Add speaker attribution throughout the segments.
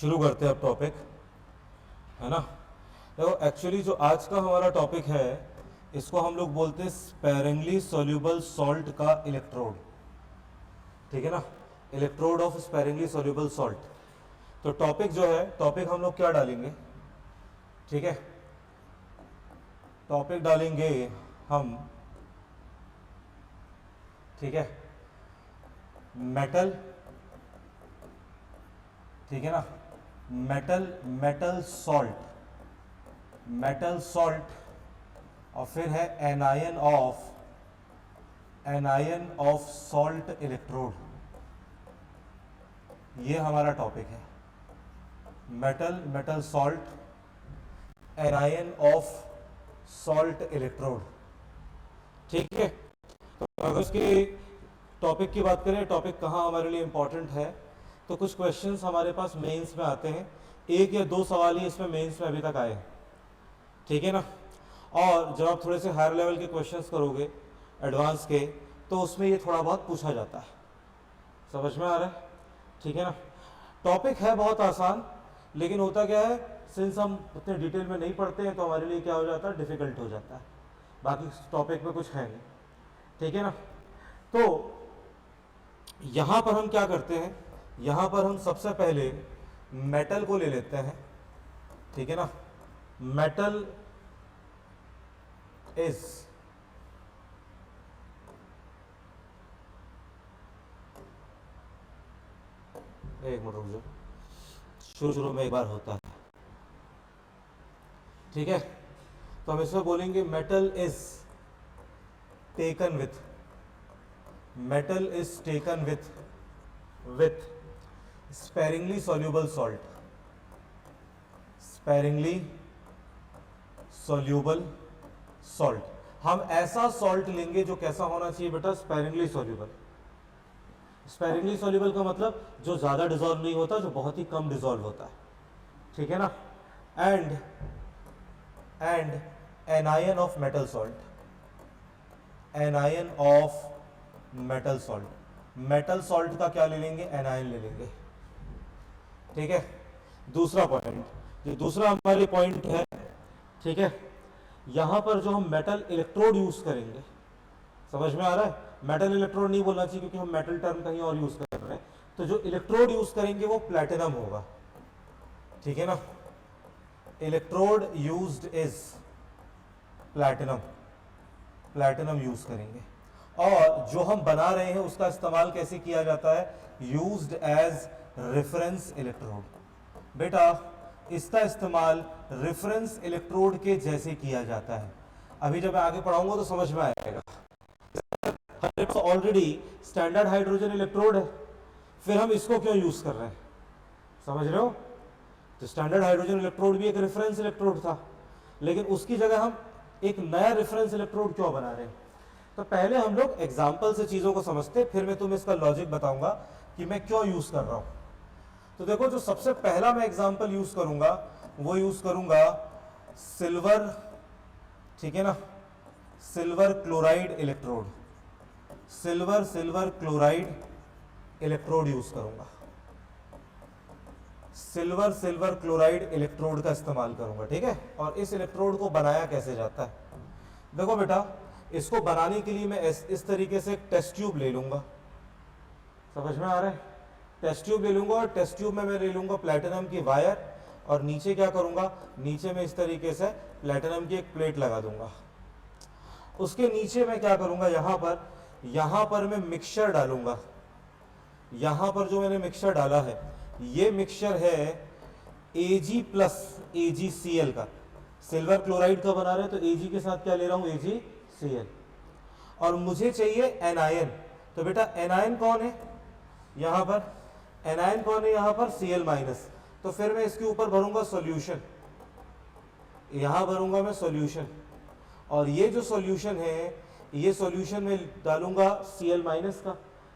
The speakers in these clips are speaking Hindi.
Speaker 1: शुरू करते हैं अब टॉपिक, है ना। देखो एक्चुअली जो आज का हमारा टॉपिक है इसको हम लोग बोलते हैं स्पेरिंगली सोल्यूबल सॉल्ट का इलेक्ट्रोड, ठीक है ना। Electrode of sparingly soluble salt. तो टॉपिक जो है, टॉपिक हम लोग क्या डालेंगे, ठीक है, टॉपिक डालेंगे हम, ठीक है, मेटल, ठीक है ना, मेटल सॉल्ट, मेटल सॉल्ट, और फिर है एनायन ऑफ सॉल्ट इलेक्ट्रोड। ये हमारा टॉपिक है, metal salt, anion of salt electrode, ठीक है। तो अगर इसके टॉपिक की बात करें, टॉपिक कहाँ हमारे लिए इंपॉर्टेंट है, तो कुछ क्वेश्चंस हमारे पास मेंस में आते हैं, एक या दो सवाल ही इसमें मेंस में अभी तक आए, ठीक है ना। और जब आप थोड़े से हायर लेवल के क्वेश्चंस करोगे एडवांस के, तो उसमें ये थोड़ा बहुत पूछा जाता है, समझ में आ रहा है, ठीक है ना। टॉपिक है बहुत आसान, लेकिन होता क्या है, सिंस हम उतने डिटेल में नहीं पढ़ते हैं तो हमारे लिए क्या हो जाता है, डिफिकल्ट हो जाता है। बाकी टॉपिक में कुछ है नहीं, ठीक है ना। तो यहां पर हम क्या करते हैं, यहां पर हम सबसे पहले मेटल को ले लेते हैं, ठीक है ना। मेटल इज एक मिनट रुक जाओ, शुरू में एक बार होता है, ठीक है। तो हम इसमें बोलेंगे metal is taken with, metal is taken with sparingly soluble salt, sparingly soluble salt. हम ऐसा सॉल्ट लेंगे जो कैसा होना चाहिए बेटा, स्पेरिंगली सॉल्यूबल। स्पेरिंगली सॉल्यूबल का मतलब जो ज्यादा डिसॉल्व नहीं होता, जो बहुत ही कम डिसॉल्व होता है, ठीक है ना। And anion of metal salt, anion of metal salt. Metal salt का क्या ले लेंगे, एनायन ले लेंगे, ठीक है। दूसरा पॉइंट, जो दूसरा हमारे पॉइंट है, ठीक है, यहां पर जो हम मेटल इलेक्ट्रोड यूज करेंगे, समझ में आ रहा है, मेटल इलेक्ट्रोड नहीं बोलना चाहिए क्योंकि हम मेटल टर्म कहीं और यूज कर रहे हैं। तो जो इलेक्ट्रोड यूज करेंगे वो प्लैटिनम होगा, ठीक है ना। Electrode used is platinum, platinum use करेंगे। और जो हम बना रहे हैं उसका इस्तेमाल कैसे किया जाता है, यूज्ड एज रेफरेंस इलेक्ट्रोड। बेटा इसका इस्तेमाल रेफरेंस इलेक्ट्रोड के जैसे किया जाता है, अभी जब मैं आगे पढ़ाऊंगा तो समझ में आएगा। ऑलरेडी स्टैंडर्ड हाइड्रोजन इलेक्ट्रोड है, फिर हम इसको क्यों यूज कर रहे हैं, समझ रहे हो। तो स्टैंडर्ड हाइड्रोजन इलेक्ट्रोड भी एक रेफरेंस इलेक्ट्रोड था, लेकिन उसकी जगह हम एक नया रेफरेंस इलेक्ट्रोड क्यों बना रहे हैं। तो पहले हम लोग एग्जाम्पल से चीजों को समझते, फिर मैं तुम्हें इसका लॉजिक बताऊंगा कि मैं क्यों यूज कर रहा हूं। तो देखो, जो सबसे पहला मैं एग्जाम्पल यूज करूंगा वो यूज करूंगा सिल्वर, ठीक है ना, silver chloride electrode, silver chloride electrode use करूंगा, सिल्वर क्लोराइड इलेक्ट्रोड का इस्तेमाल करूंगा, ठीक है। और इस इलेक्ट्रोड को बनाया कैसे जाता है, देखो बेटा, इसको बनाने के लिए मैं इस तरीके से एक टेस्ट ट्यूब ले लूंगा, समझ में आ रहा है, टेस्ट ट्यूब ले लूंगा, और टेस्ट ट्यूब में मैं ले लूंगा प्लैटिनम की वायर, और नीचे क्या करूंगा, नीचे में इस तरीके से प्लैटिनम की एक प्लेट लगा दूंगा। उसके नीचे मैं क्या करूंगा, यहां पर मैं मिक्सचर डालूंगा। यहां पर जो मैंने मिक्सचर डाला है, ये मिक्सचर है Ag प्लस AgCl का, सिल्वर क्लोराइड का बना रहे हैं तो Ag के साथ क्या ले रहा हूं, AgCl। और मुझे चाहिए एनायन, तो बेटा एनायन कौन है, यहां पर एनायन कौन है, यहां पर Cl माइनस। तो फिर मैं इसके ऊपर भरूंगा सॉल्यूशन, यहां भरूंगा मैं सॉल्यूशन, और ये जो सॉल्यूशन है, ये सॉल्यूशन में डालूंगा Cl माइनस का।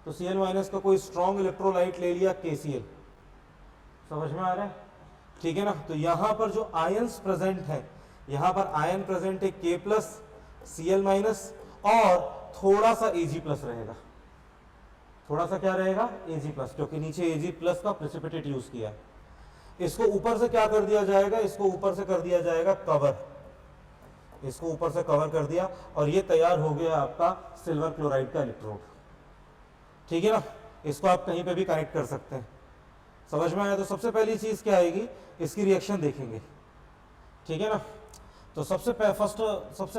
Speaker 1: तो Cl माइनस का कोई स्ट्रॉन्ग इलेक्ट्रोलाइट ले लिया, KCl, समझ में आ रहा है, ठीक है ना। तो यहां पर जो आयंस प्रेजेंट है, यहां पर आयन प्रेजेंट है K प्लस, Cl माइनस, और थोड़ा सा Ag प्लस रहेगा, थोड़ा सा क्या रहेगा, Ag प्लस, क्योंकि नीचे Ag प्लस का प्रेसिपिटेट यूज किया। इसको ऊपर से क्या कर दिया जाएगा, इसको ऊपर से कर दिया जाएगा कवर, इसको ऊपर से कवर कर दिया और ये तैयार हो गया आपका सिल्वर क्लोराइड का इलेक्ट्रोड। ठीक है ना, इसको आप कहीं पे भी कनेक्ट कर सकते हैं। समझ में आया? तो सबसे पहली चीज क्या आएगी, इसकी रिएक्शन देखेंगे। ठीक है ना, तो सबसे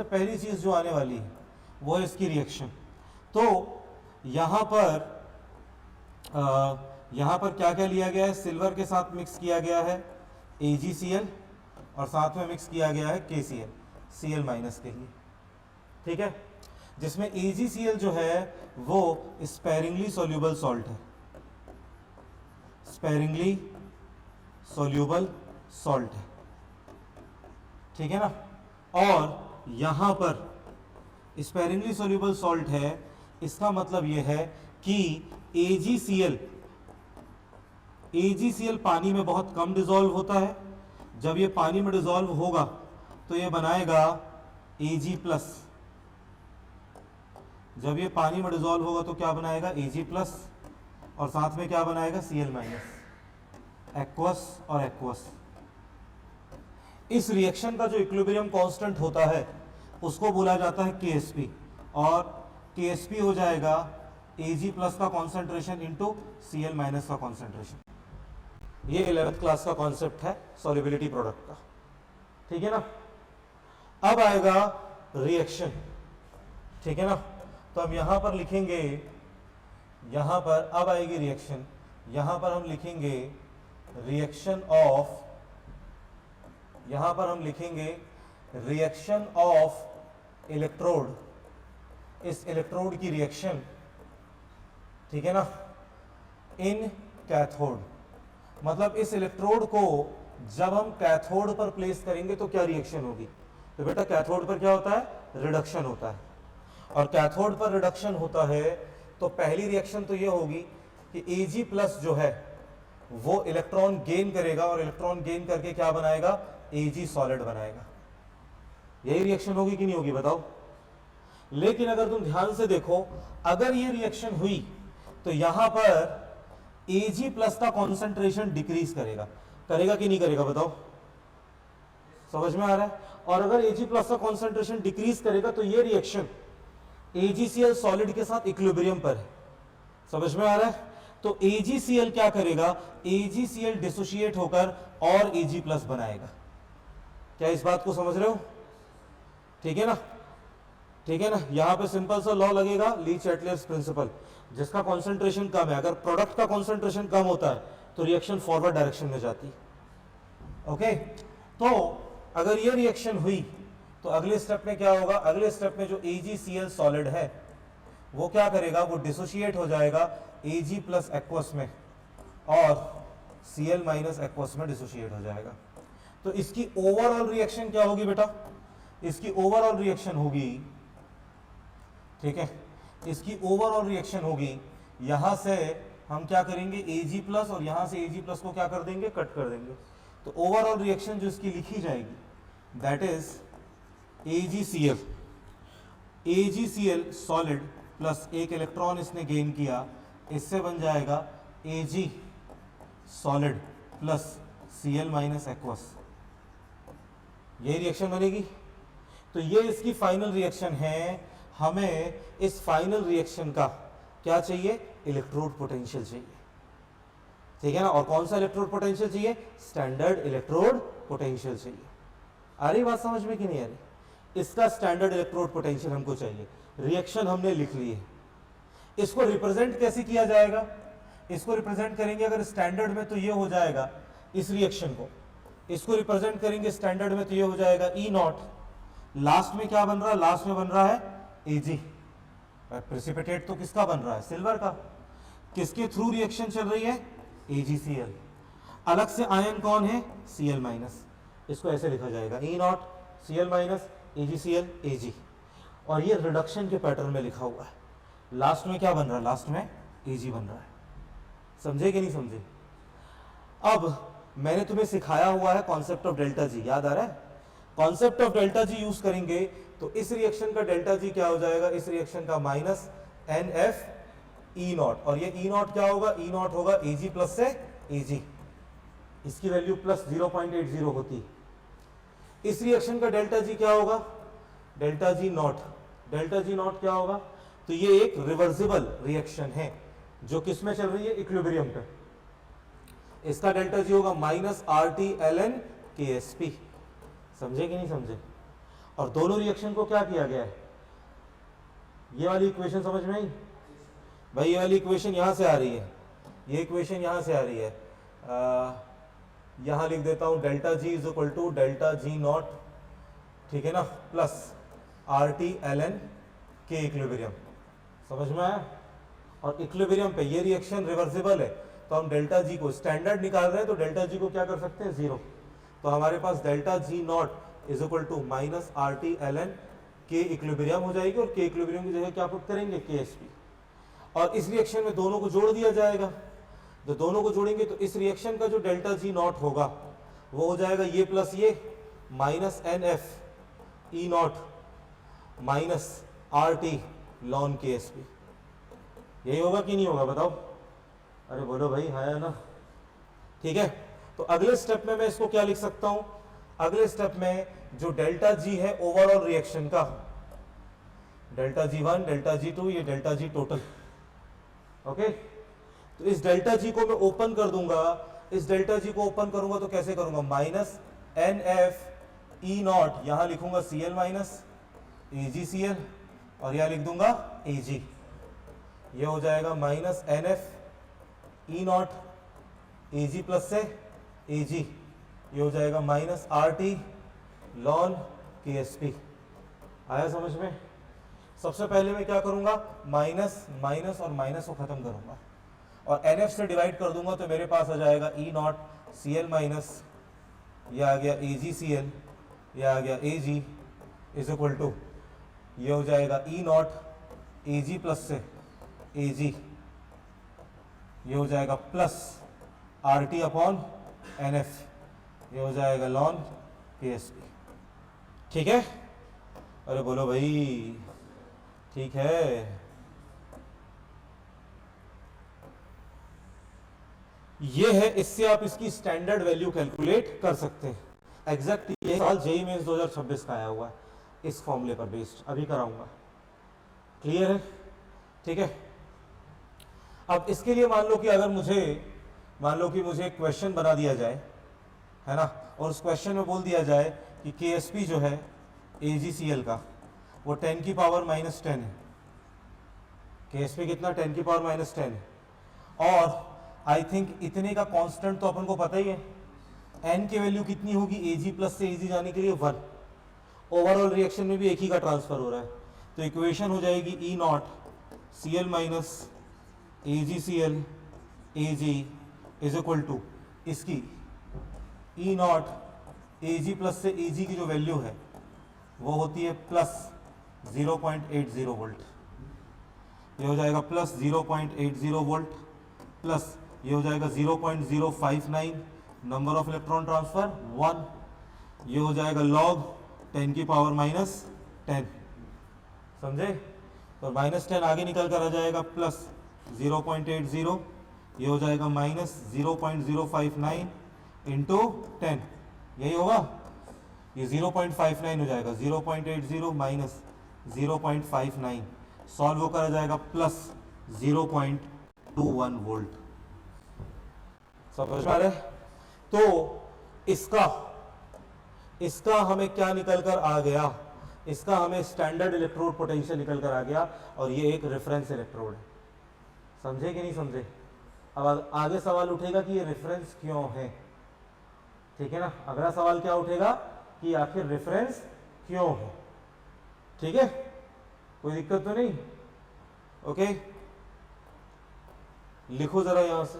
Speaker 1: पहली चीज जो आने वाली है वो है इसकी रिएक्शन। तो यहां पर क्या क्या लिया गया है, सिल्वर के साथ मिक्स किया गया है AgCl और साथ में मिक्स किया गया है KCl, Cl माइनस के लिए। ठीक है, जिसमें AgCl जो है वो स्पेरिंगली सोल्यूबल सॉल्ट है, स्पेरिंगली सोल्यूबल सॉल्ट है। ठीक है ना, और यहां पर स्पेरिंगली सोल्यूबल सॉल्ट है, इसका मतलब यह है कि AgCl पानी में बहुत कम डिसॉल्व होता है। जब ये पानी में डिसॉल्व होगा तो ये बनाएगा Ag+। जब ये पानी में डिसॉल्व होगा तो क्या बनाएगा, Ag+ और साथ में क्या बनाएगा, Cl-, एक्वस और एक्वस। इस रिएक्शन का जो इक्विलिब्रियम कांस्टेंट होता है उसको बोला जाता है KSP, और KSP हो जाएगा Ag+ का कॉन्सेंट्रेशन इंटू Cl- का कॉन्सेंट्रेशन। ये 11th क्लास का कॉन्सेप्ट है सॉल्युबिलिटी प्रोडक्ट का। ठीक है ना, अब आएगा रिएक्शन। ठीक है ना, तो हम यहां पर लिखेंगे, यहां पर अब आएगी रिएक्शन, यहां पर हम लिखेंगे रिएक्शन ऑफ, यहां पर हम लिखेंगे रिएक्शन ऑफ इलेक्ट्रोड, इस इलेक्ट्रोड की रिएक्शन। ठीक है ना, इन कैथोड, मतलब इस इलेक्ट्रोड को जब हम कैथोड पर प्लेस करेंगे तो क्या रिएक्शन होगी। तो बेटा कैथोड पर क्या होता है, रिडक्शन होता है, और कैथोड पर रिडक्शन होता है तो पहली रिएक्शन तो ये होगी कि Ag+ जो है वो इलेक्ट्रॉन गेन करेगा, और इलेक्ट्रॉन गेन करके क्या बनाएगा, Ag सॉलिड बनाएगा। यही रिएक्शन होगी कि नहीं होगी बताओ। लेकिन अगर तुम ध्यान से देखो, अगर ये रिएक्शन हुई तो यहां पर Ag+ का कॉन्सेंट्रेशन डिक्रीज करेगा, करेगा कि नहीं करेगा बताओ, समझ में आ रहा है। और अगर Ag+ का कॉन्सेंट्रेशन डिक्रीज करेगा तो ये रिएक्शन AgCl सॉलिड के साथ इक्विलिब्रियम पर है, समझ में आ रहा है। तो AgCl क्या करेगा, AgCl डिसोशिएट होकर और Ag+ बनाएगा। क्या इस बात को समझ रहे हो? ठीक है ना, ठीक है ना, यहां पे सिंपल सा लॉ लगेगा, ली चैटलर्स प्रिंसिपल। जिसका कॉन्सेंट्रेशन कम है, अगर प्रोडक्ट का कॉन्सेंट्रेशन कम होता है तो रिएक्शन फॉरवर्ड डायरेक्शन में जाती है। ओके, तो अगर ये रिएक्शन हुई तो अगले स्टेप में क्या होगा, अगले स्टेप में जो AgCl सॉलिड है वो क्या करेगा, वो डिसोशिएट हो जाएगा Ag+ एक्वस में और Cl- एक्वस में डिसोशिएट हो जाएगा। तो इसकी ओवरऑल रिएक्शन क्या होगी बेटा, इसकी ओवरऑल रिएक्शन होगी, ठीक है, इसकी ओवरऑल रिएक्शन होगी, यहां से हम क्या करेंगे Ag+ और यहां से Ag+ को क्या कर देंगे, कट कर देंगे। तो ओवरऑल रिएक्शन जो इसकी लिखी जाएगी that is AgCl solid plus एक इलेक्ट्रॉन इसने गेन किया, इससे बन जाएगा Ag solid plus Cl- aqueous. यही रिएक्शन बनेगी। तो ये इसकी फाइनल रिएक्शन है। हमें इस फाइनल रिएक्शन का क्या चाहिए, इलेक्ट्रोड पोटेंशियल चाहिए। ठीक है ना, और कौन सा इलेक्ट्रोड पोटेंशियल चाहिए, स्टैंडर्ड इलेक्ट्रोड पोटेंशियल चाहिए। आ रही बात समझ में कि नहीं आ रही, इसका स्टैंडर्ड इलेक्ट्रोड पोटेंशियल हमको चाहिए। रिएक्शन हमने लिख ली है, इसको रिप्रेजेंट कैसे किया जाएगा, इसको रिप्रेजेंट करेंगे अगर स्टैंडर्ड में तो ये हो जाएगा, इस रिएक्शन को इसको रिप्रेजेंट करेंगे स्टैंडर्ड में तो ये हो जाएगा E0। लास्ट में क्या बन रहा है, लास्ट में बन रहा है Ag। प्रेसिपिटेट तो किसका बन रहा है, सिल्वर का। किसके थ्रू रिएक्शन चल रही है, AgCl। अलग से आयन कौन है, Cl-। इसको ऐसे लिखा जाएगा E0 Cl- AgCl Ag, और ये रिडक्शन के पैटर्न में लिखा हुआ है। लास्ट में क्या बन रहा है, लास्ट में Ag बन रहा है। समझे कि नहीं समझे। अब मैंने तुम्हें सिखाया हुआ है कॉन्सेप्ट ऑफ डेल्टा जी, याद आ रहा है। Concept of delta G use करेंगे तो इस रिएक्शन का डेल्टा जी क्या हो जाएगा, इस रिएक्शन का -NF E0, और ये E0 क्या होगा, E0 होगा Ag+ से Ag। इसकी वैल्यू प्लस 0.80 होती। इस रिएक्शन का डेल्टा जी क्या होगा, delta G not. Delta G not क्या होगा, तो ये एक रिवर्सिबल रिएक्शन है जो किस में चल रही है, इक्विलिब्रियम पे। इसका डेल्टा जी होगा minus R T L N K S P. समझे कि नहीं समझे। और दोनों रिएक्शन को क्या किया गया है, ये वाली इक्वेशन समझ में आई भाई, ये वाली इक्वेशन यहां से आ रही है, ये इक्वेशन यहां से आ रही है। यहां लिख देता हूं delta G is equal to delta G not, ठीक है ना, plus R T L N K equilibrium. समझ में आया। और इक्विलिब्रियम पे ये रिएक्शन रिवर्सिबल है, तो हम डेल्टा जी को स्टैंडर्ड निकाल रहे हैं, तो डेल्टा जी को क्या कर सकते हैं, जीरो। तो हमारे पास delta G not is equal to minus R T L N K equilibrium हो जाएगी, और के इक्विलिब्रियम की जगह क्या पुट करेंगे, के एस पी। और इस रिएक्शन में दोनों को जोड़ दिया जाएगा, तो दोनों को जोड़ेंगे तो इस रिएक्शन का जो डेल्टा जी नॉट होगा वो हो जाएगा ये प्लस ये minus N F E not minus R T ln K S P. यही होगा कि नहीं होगा बताओ, अरे बोलो भाई, है ना। ठीक है, तो अगले स्टेप में मैं इसको क्या लिख सकता हूं, अगले स्टेप में जो डेल्टा जी है ओवरऑल रिएक्शन का, delta G one, delta G two, ये डेल्टा जी टोटल। ओके, तो इस डेल्टा जी को मैं ओपन कर दूंगा, इस डेल्टा जी को ओपन करूंगा तो कैसे करूंगा, minus N F E not, यहां लिखूंगा C L minus A G C L, और यहां लिख दूंगा ए जी। ये हो जाएगा minus N F E not A G plus से ए जी, ये हो जाएगा minus R T ln K S P. आया समझ में। सबसे पहले मैं क्या करूंगा, माइनस माइनस और माइनस को खत्म करूंगा और एन एफ से डिवाइड कर दूंगा, तो मेरे पास आ जाएगा E not C L minus, यह आ गया ए जी सी एल, यह आ गया ए जी इज इक्वल टू, ये हो जाएगा E not A G plus से ए जी, ये हो जाएगा plus R T upon N F, ये हो जाएगा लॉन के एस पी। ठीक है, अरे बोलो भाई, ठीक है। ये है, इससे आप इसकी स्टैंडर्ड वैल्यू कैलकुलेट कर सकते हैं। एग्जैक्ट ये साल जेई मेंस 2026 का आया हुआ है, इस फॉर्मूले पर बेस्ड अभी कराऊंगा। क्लियर है, ठीक है। अब इसके लिए मान लो कि अगर मुझे एक क्वेश्चन बना दिया जाए, है ना, और उस क्वेश्चन में बोल दिया जाए कि के एस पी जो है ए जी सी एल का वो 10 की पावर माइनस 10 है। के एस पी कितना, 10 की पावर माइनस 10 है। और आई थिंक इतने का कांस्टेंट तो अपन को पता ही है, एन की वैल्यू कितनी होगी, ए जी प्लस से ए जी जाने के लिए 1। ओवरऑल रिएक्शन में भी एक ही का ट्रांसफर हो रहा है, तो इक्वेशन हो जाएगी E not C L minus A G C L A G is equal to इसकी E not A G plus से ए जी की जो वैल्यू है वो होती है प्लस 0.80 वोल्ट। ये हो जाएगा प्लस 0.80 वोल्ट, प्लस ये हो जाएगा 0.059, नंबर ऑफ इलेक्ट्रॉन ट्रांसफर 1, ये हो जाएगा लॉग 10 की पावर माइनस 10। समझे, तो माइनस 10 आगे निकल कर आ जाएगा प्लस 0.80, ये हो जाएगा माइनस 0.059 इंटू 10, यही होगा, ये 0.59 हो जाएगा, 0.80 माइनस 0.59 सॉल्व होकर आ जाएगा प्लस 0.21 वोल्ट। समझ पा रहे। तो इसका हमें क्या निकल कर आ गया, इसका हमें स्टैंडर्ड इलेक्ट्रोड पोटेंशियल निकल कर आ गया, और ये एक रेफरेंस इलेक्ट्रोड है। समझे कि नहीं समझे। अब आगे सवाल उठेगा कि ये रेफरेंस क्यों है, ठीक है ना। अगला सवाल क्या उठेगा कि आखिर रेफरेंस क्यों है, ठीक है, कोई दिक्कत तो नहीं। ओके, लिखो जरा यहां से,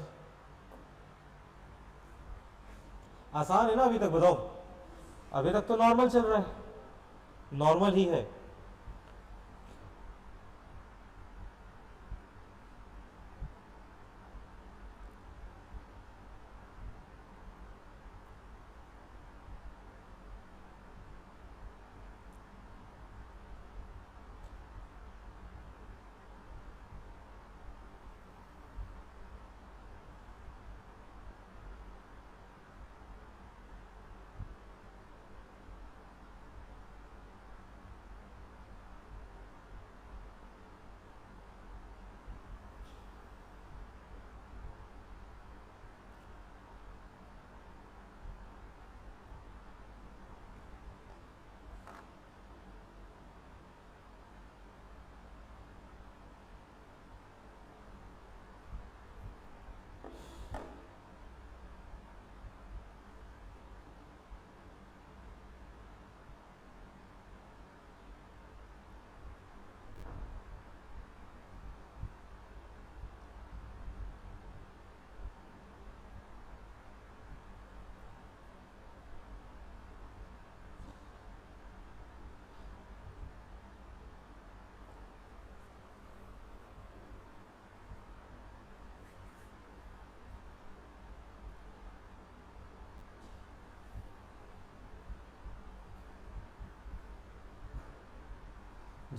Speaker 1: आसान है ना अभी तक, बताओ। अभी तक तो नॉर्मल चल रहा है, नॉर्मल ही है।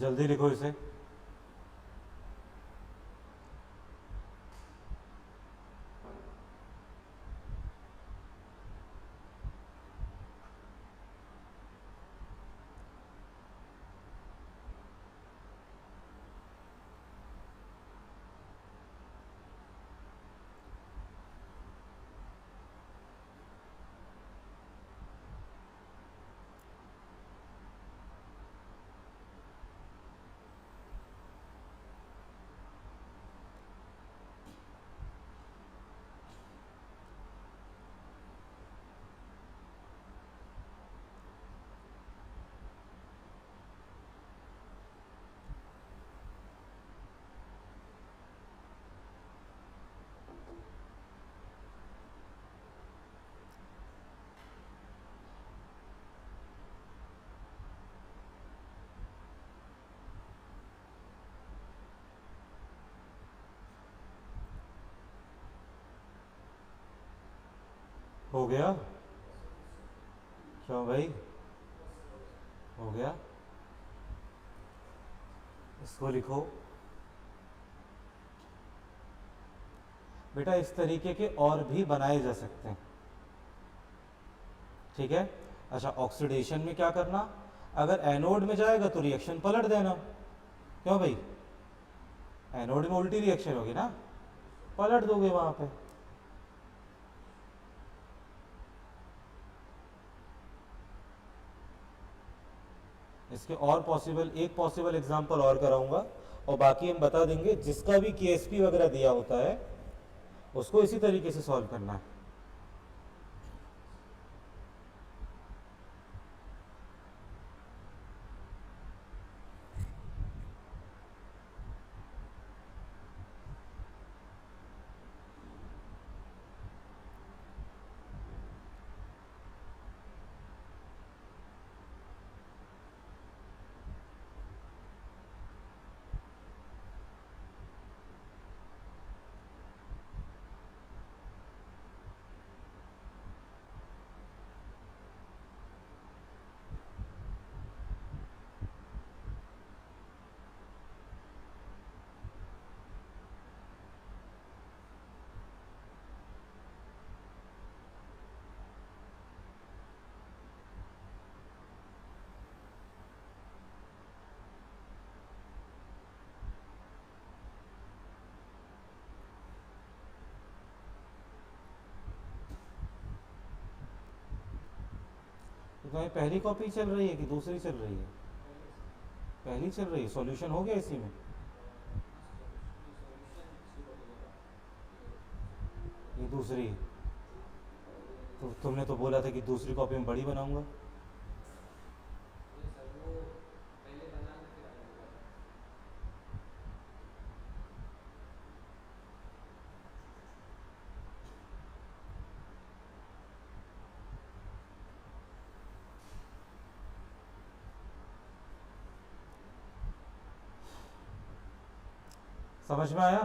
Speaker 1: जल्दी लिखो इसे। हो गया? क्यों भाई? हो गया? इसको लिखो। बेटा इस तरीके के और भी बनाए जा सकते हैं, ठीक है। अच्छा, ऑक्सीडेशन में क्या करना, अगर एनोड में जाएगा तो रिएक्शन पलट देना। क्यों भाई? एनोड में उल्टी रिएक्शन होगी ना, पलट दोगे वहां पे। इसके और पॉसिबल, एक पॉसिबल एग्जांपल और कराऊंगा, और बाकी हम बता देंगे। जिसका भी केएसपी वगैरह दिया होता है उसको इसी तरीके से सॉल्व करना है। तो तुम्हारी पहली कॉपी चल रही है कि दूसरी चल रही है? पहली चल रही है। सॉल्यूशन हो गया इसी में? ये दूसरी है। तो तुमने तो बोला था कि दूसरी कॉपी में बड़ी बनाऊंगा। समझ में आया?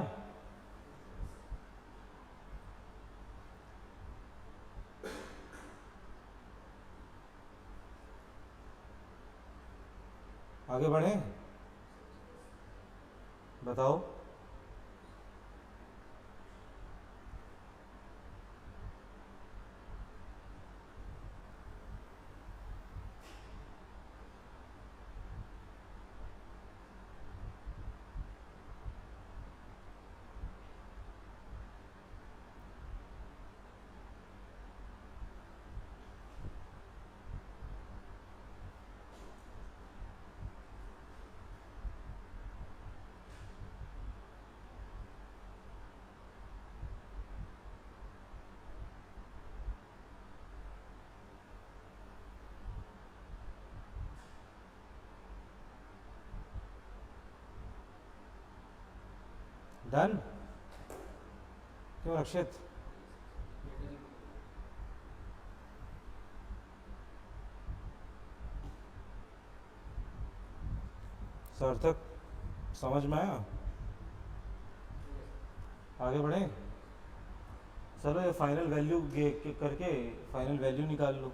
Speaker 1: आगे बढ़े, बताओ। डन? क्यों रक्षित? सार्थक, समझ में आया? आगे बढ़े। चलो ये फाइनल वैल्यू करके फाइनल वैल्यू निकाल लो।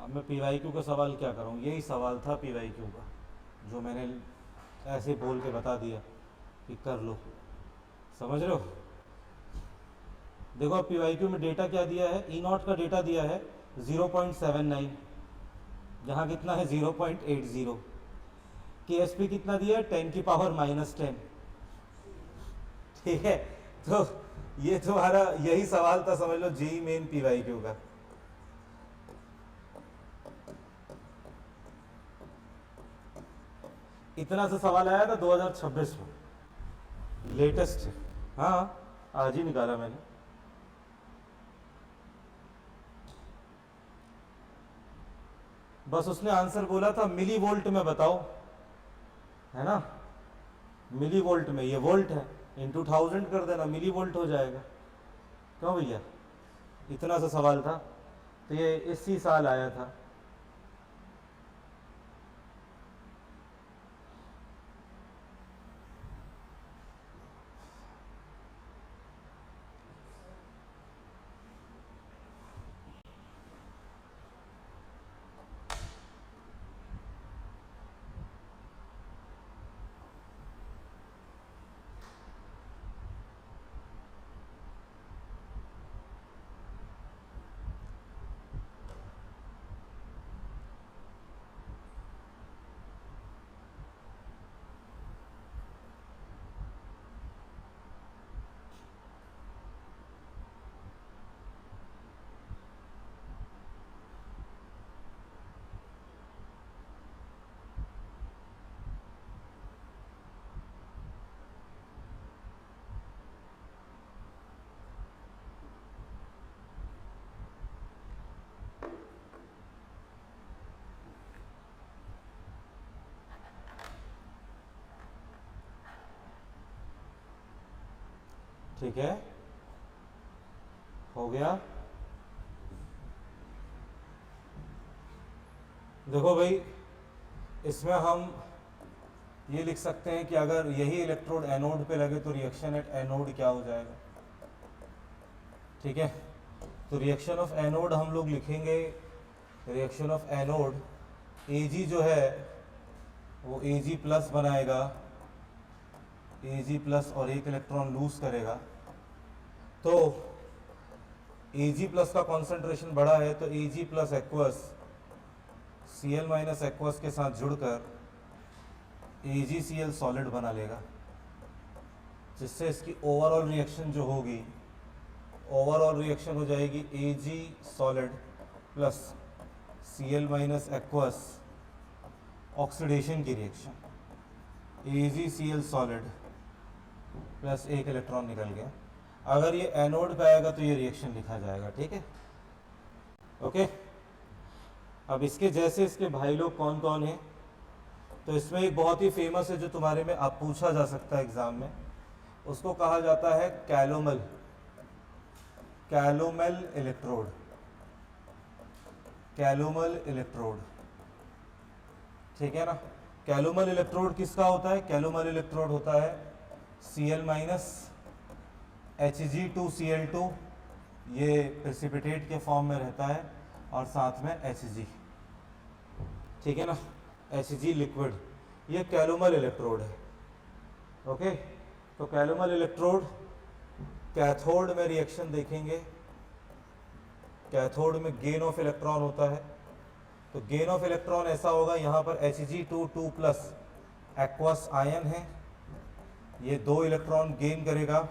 Speaker 1: अब मैं पी वाई क्यू का सवाल क्या करूँ, यही सवाल था पी वाई क्यू का जो मैंने ऐसे बोल के बता दिया कि कर लो, समझ रहे हो। देखो अब पी वाई क्यू में डेटा क्या दिया है, ई नॉट का डेटा दिया है 0.79, जहाँ कितना है 0.80, के एस पी कितना दिया है 10⁻⁻10, ठीक है। तो ये तुम्हारा यही सवाल था, समझ लो JEE Main P Y Q का। इतना सा सवाल आया था 2026 में, लेटेस्ट। हाँ आज ही निकाला मैंने। बस उसने आंसर बोला था मिली वोल्ट में बताओ, है ना, मिली वोल्ट में, ये वोल्ट है, इंटू 1000 कर देना, मिली वोल्ट हो जाएगा। क्यों भैया, इतना सा सवाल था, तो ये इसी साल आया था। ठीक है, हो गया। देखो भाई, इसमें हम ये लिख सकते हैं कि अगर यही इलेक्ट्रोड एनोड पे लगे तो रिएक्शन एट एनोड क्या हो जाएगा, ठीक है। तो रिएक्शन ऑफ एनोड हम लोग लिखेंगे, रिएक्शन ऑफ एनोड एजी जो है वो एजी प्लस बनाएगा, एजी प्लस और एक इलेक्ट्रॉन लूज करेगा। तो एजी प्लस का कॉन्सेंट्रेशन बड़ा है तो AG plus aqueous CL minus aqueous के साथ जुड़कर AgCl सॉलिड बना लेगा, जिससे इसकी ओवरऑल रिएक्शन जो होगी, ओवरऑल रिएक्शन हो जाएगी Ag solid plus Cl minus aqueous, oxidation की रिएक्शन, AgCl सॉलिड प्लस एक इलेक्ट्रॉन निकल गया। अगर ये एनोड पे आएगा तो ये रिएक्शन लिखा जाएगा, ठीक है, ओके। अब इसके जैसे इसके भाई लोग कौन कौन हैं, तो इसमें एक बहुत ही फेमस है जो तुम्हारे में आप पूछा जा सकता है एग्जाम में, उसको कहा जाता है calomel, calomel electrode, calomel electrode, ठीक है ना। कैलोमल इलेक्ट्रोड किसका होता है, कैलोमल इलेक्ट्रोड होता है Cl माइनस Hg2Cl2, ये प्रेसिपिटेट के फॉर्म में रहता है, और साथ में Hg, ठीक है ना, Hg लिक्विड, ये कैलोमल इलेक्ट्रोड है, ओके। तो कैलोमल इलेक्ट्रोड कैथोड में रिएक्शन देखेंगे, कैथोड में गेन ऑफ इलेक्ट्रॉन होता है, तो गेन ऑफ इलेक्ट्रॉन ऐसा होगा, यहाँ पर Hg2 प्लस एक्वस आयन है, ये 2 इलेक्ट्रॉन गेन करेगा,